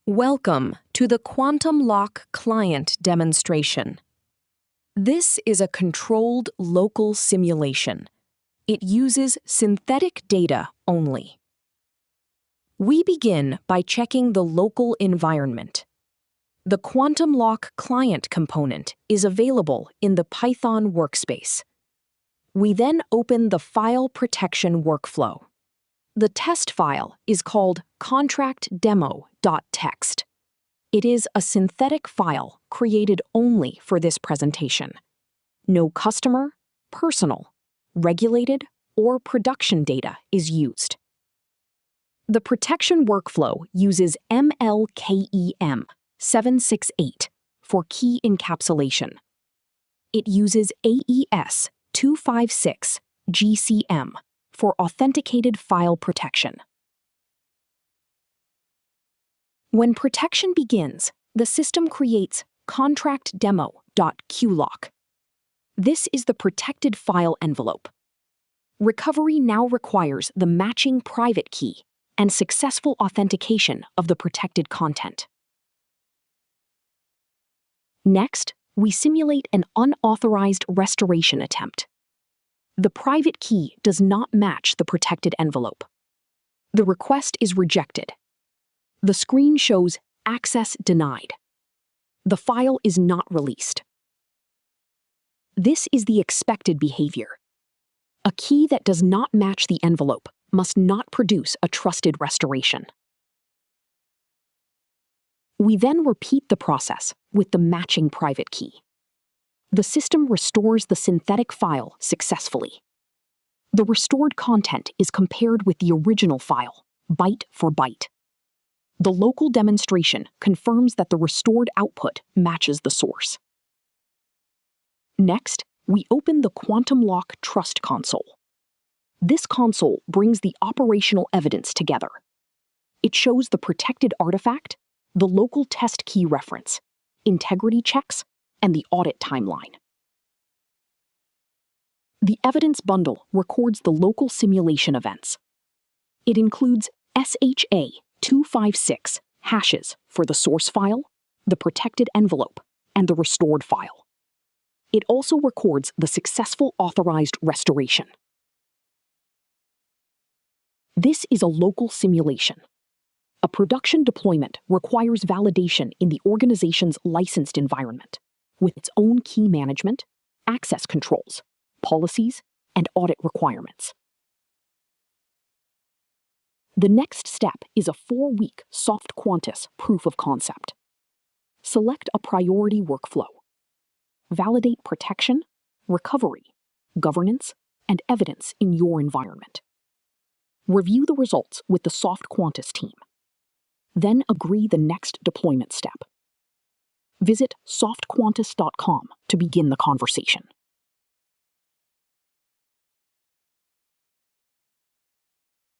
Welcome to the QuantumLock Client demonstration. This is a controlled local simulation. It uses synthetic data only. We begin by checking the local environment. The QuantumLock Client component is available in the Python workspace. We then open the file protection workflow. The test file is called contractdemo.txt. It is a synthetic file created only for this presentation. No customer, personal, regulated, or production data is used. The protection workflow uses ML-KEM-768 for key encapsulation. It uses AES-256-GCM for authenticated file protection. When protection begins, the system creates contractdemo.qlock. This is the protected file envelope. Recovery now requires the matching private key and successful authentication of the protected content. Next, we simulate an unauthorized restoration attempt. The private key does not match the protected envelope. The request is rejected. The screen shows access denied. The file is not released. This is the expected behavior. A key that does not match the envelope must not produce a trusted restoration. We then repeat the process with the matching private key. The system restores the synthetic file successfully. The restored content is compared with the original file, byte for byte. The local demonstration confirms that the restored output matches the source. Next, we open the QuantumLock Trust Console. This console brings the operational evidence together. It shows the protected artifact, the local test key reference, integrity checks, and the audit timeline. The evidence bundle records the local simulation events. It includes SHA-256 hashes for the source file, the protected envelope, and the restored file. It also records the successful authorized restoration. This is a local simulation. A production deployment requires validation in the organization's licensed environment, with its own key management, access controls, policies, and audit requirements. The next step is a 4-week SoftQuantus proof of concept. Select a priority workflow. Validate protection, recovery, governance, and evidence in your environment. Review the results with the SoftQuantus team. Then agree the next deployment step. Visit softquantus.com to begin the conversation.